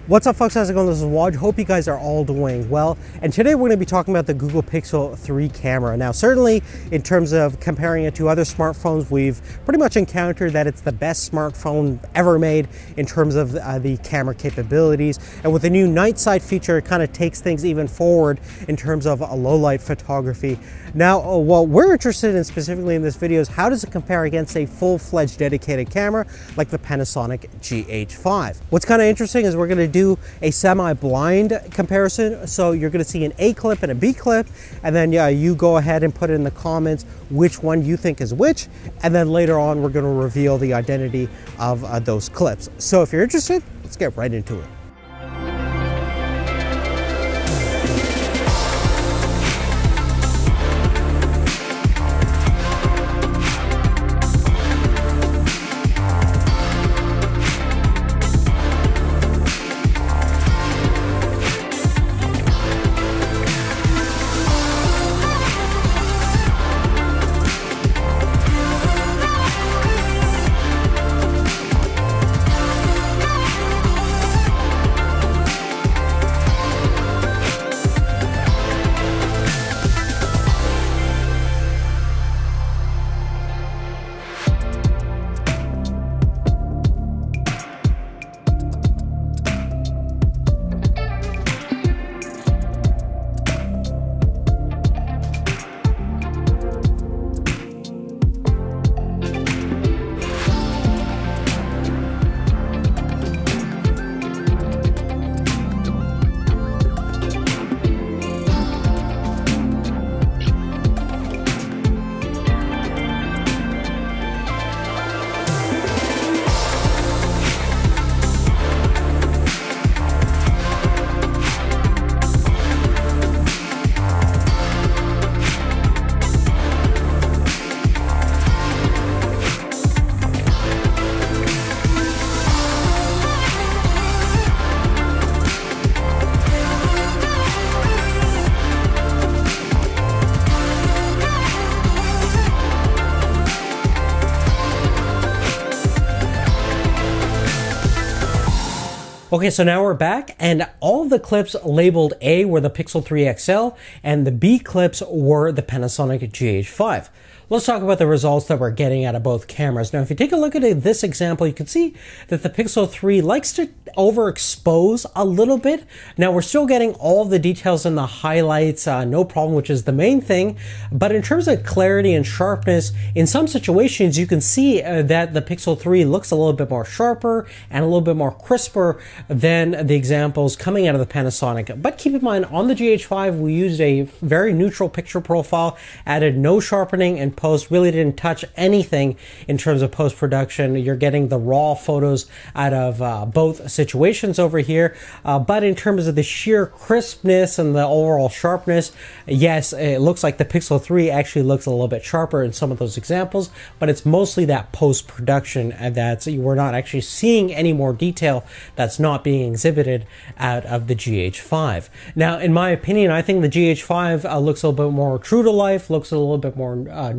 What's up folks, how's it going? This is Waj. Hope you guys are all doing well. And today we're going to be talking about the Google Pixel 3 camera. Now certainly in terms of comparing it to other smartphones, we've pretty much encountered that it's the best smartphone ever made in terms of the camera capabilities. And with the new night sight feature, it kind of takes things even forward in terms of low light photography. Now what we're interested in specifically in this video is how does it compare against a full-fledged dedicated camera like the Panasonic GH5. What's kind of interesting is we're going to do a semi-blind comparison. So you're going to see an A clip and a B clip, and then you go ahead and put in the comments which one you think is which, and then later on we're going to reveal the identity of those clips. So if you're interested, let's get right into it. Okay, so now we're back, and all of the clips labeled A were the Pixel 3 XL, and the B clips were the Panasonic GH5. Let's talk about the results that we're getting out of both cameras. Now, if you take a look at this example, you can see that the Pixel 3 likes to overexpose a little bit. Now, we're still getting all the details and the highlights, no problem, which is the main thing. But in terms of clarity and sharpness, in some situations, you can see that the Pixel 3 looks a little bit more sharper and a little bit more crisper than the examples coming out of the Panasonic. But keep in mind, on the GH5, we used a very neutral picture profile, added no sharpening, and post really didn't touch anything in terms of post-production. You're getting the raw photos out of both situations over here, but in terms of the sheer crispness and the overall sharpness, yes, it looks like the Pixel 3 actually looks a little bit sharper in some of those examples, but it's mostly that post-production that we're not actually seeing any more detail that's not being exhibited out of the GH5. Now, in my opinion, I think the GH5 looks a little bit more true to life, looks a little bit more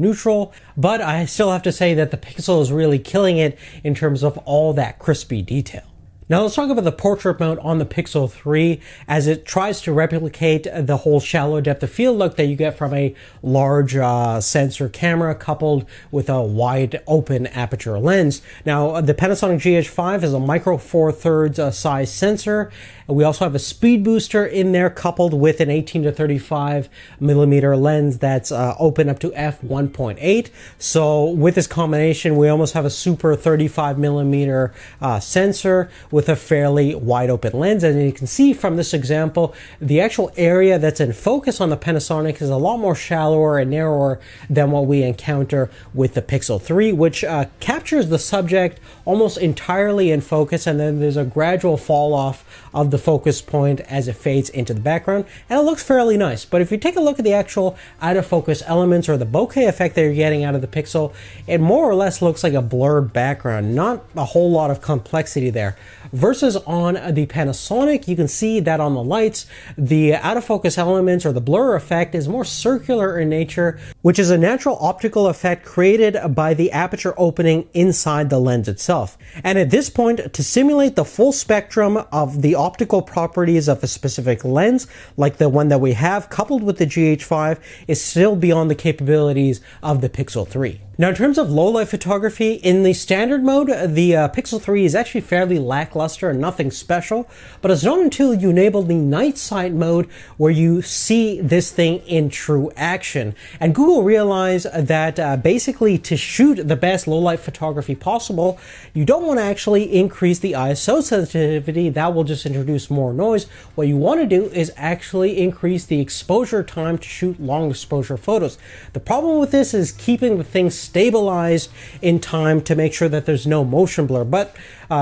neutral, but I still have to say that the Pixel is really killing it in terms of all that crispy detail. Now let's talk about the portrait mode on the Pixel 3 as it tries to replicate the whole shallow depth of field look that you get from a large sensor camera coupled with a wide open aperture lens. Now the Panasonic GH5 is a micro four thirds size sensor. We also have a speed booster in there coupled with an 18 to 35 millimeter lens that's open up to f1.8. So with this combination, we almost have a super 35 millimeter sensor with a fairly wide open lens. And you can see from this example, the actual area that's in focus on the Panasonic is a lot more shallower and narrower than what we encounter with the Pixel 3, which captures the subject almost entirely in focus, and then there's a gradual fall off of the focus point as it fades into the background, and it looks fairly nice. But if you take a look at the actual out of focus elements or the bokeh effect that you're getting out of the Pixel, it more or less looks like a blurred background, not a whole lot of complexity there. Versus on the Panasonic, you can see that on the lights, the out of focus elements or the blur effect is more circular in nature, which is a natural optical effect created by the aperture opening inside the lens itself. And at this point, to simulate the full spectrum of the optical properties of a specific lens, like the one that we have coupled with the GH5, is still beyond the capabilities of the Pixel 3. Now, in terms of low-light photography, in the standard mode, the Pixel 3 is actually fairly lackluster and nothing special, but it's not until you enable the night sight mode where you see this thing in true action. And Google realized that basically to shoot the best low-light photography possible, you don't want to actually increase the ISO sensitivity. That will just introduce more noise. What you want to do is actually increase the exposure time to shoot long exposure photos. The problem with this is keeping the thing stabilized in time to make sure that there's no motion blur. But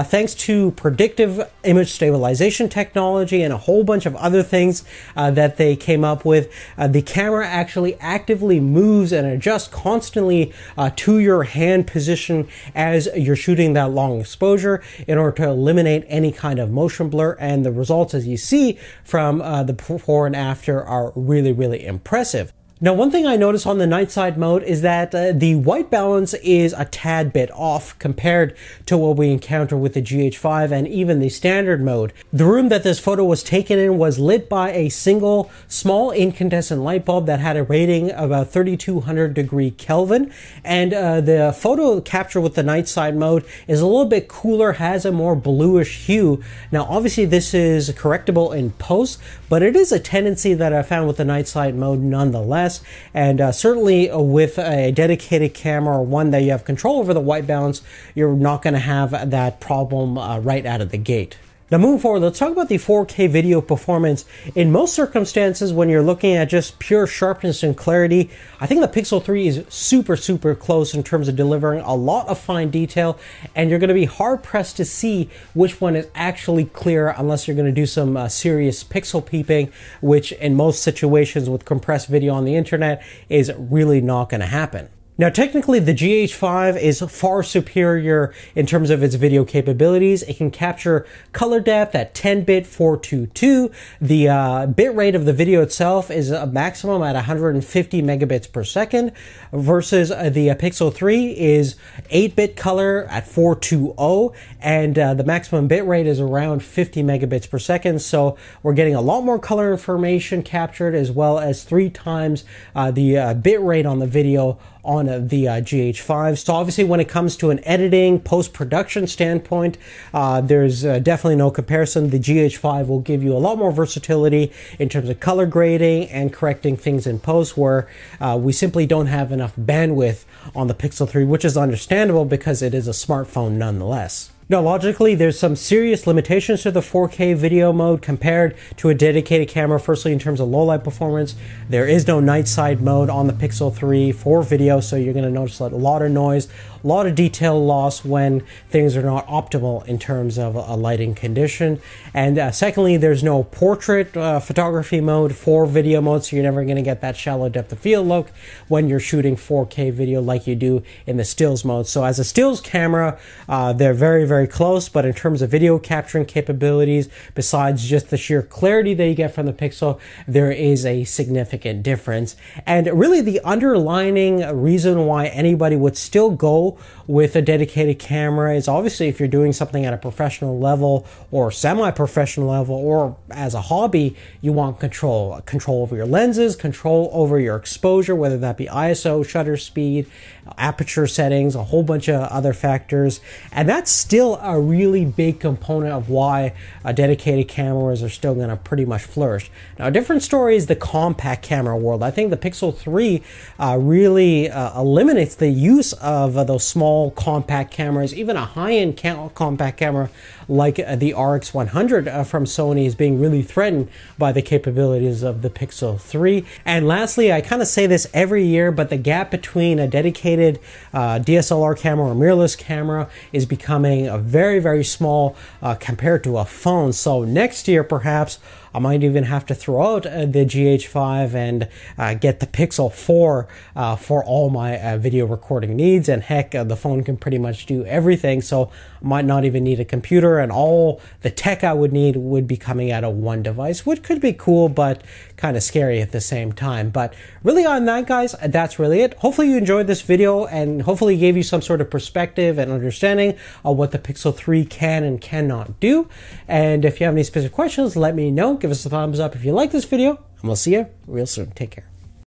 thanks to predictive image stabilization technology and a whole bunch of other things that they came up with, the camera actually actively moves and adjusts constantly to your hand position as you're shooting that long exposure in order to eliminate any kind of motion blur. And the results, as you see from the before and after, are really, really impressive. Now, one thing I noticed on the night side mode is that the white balance is a tad bit off compared to what we encounter with the GH5 and even the standard mode. The room that this photo was taken in was lit by a single small incandescent light bulb that had a rating of about 3200 degree Kelvin, and the photo capture with the night side mode is a little bit cooler, has a more bluish hue. Now, obviously this is correctable in post, but it is a tendency that I found with the night side mode nonetheless. And certainly with a dedicated camera or one that you have control over the white balance, you're not going to have that problem right out of the gate. Now, moving forward, let's talk about the 4K video performance. In most circumstances, when you're looking at just pure sharpness and clarity, I think the Pixel 3 is super, super close in terms of delivering a lot of fine detail, and you're going to be hard-pressed to see which one is actually clear unless you're going to do some serious pixel peeping, which in most situations with compressed video on the internet is really not going to happen. Now, technically, the GH5 is far superior in terms of its video capabilities. It can capture color depth at 10-bit 422. The bit rate of the video itself is a maximum at 150 megabits per second, versus the Pixel 3 is 8-bit color at 420, and the maximum bit rate is around 50 megabits per second. So we're getting a lot more color information captured, as well as 3 times the bit rate on the video on the GH5. So obviously when it comes to an editing, post-production standpoint, there's definitely no comparison. The GH5 will give you a lot more versatility in terms of color grading and correcting things in post, where we simply don't have enough bandwidth on the Pixel 3, which is understandable because it is a smartphone nonetheless. Now, logically, there's some serious limitations to the 4K video mode compared to a dedicated camera. Firstly, in terms of low light performance, there is no night side mode on the Pixel 3 for video, so you're going to notice a lot of noise, a lot of detail loss when things are not optimal in terms of a lighting condition. And secondly, there's no portrait photography mode for video mode, so you're never going to get that shallow depth of field look when you're shooting 4K video like you do in the stills mode. So as a stills camera, they're very, very close, but in terms of video capturing capabilities, besides just the sheer clarity that you get from the Pixel, there is a significant difference. And really the underlining reason why anybody would still go with a dedicated camera is obviously if you're doing something at a professional level or semi-professional level, or as a hobby, you want control over your lenses, control over your exposure, whether that be ISO, shutter speed, aperture settings, a whole bunch of other factors. And that's still a really big component of why dedicated cameras are still going to pretty much flourish. Now, a different story is the compact camera world. I think the Pixel 3 really eliminates the use of those small compact cameras. Even a high-end compact camera like the RX100 from Sony is being really threatened by the capabilities of the Pixel 3. And lastly, I kind of say this every year, but the gap between a dedicated DSLR camera or mirrorless camera is becoming very, very small compared to a phone. So next year, perhaps, I might even have to throw out the GH5 and get the Pixel 4 for all my video recording needs. And heck, the phone can pretty much do everything, so I might not even need a computer, and all the tech I would need would be coming out of one device, which could be cool, but kind of scary at the same time. But really on that, guys, that's really it. Hopefully you enjoyed this video, and hopefully gave you some sort of perspective and understanding of what the Pixel 3 can and cannot do. And if you have any specific questions, let me know. Give us a thumbs up if you like this video, and we'll see you real soon. Take care.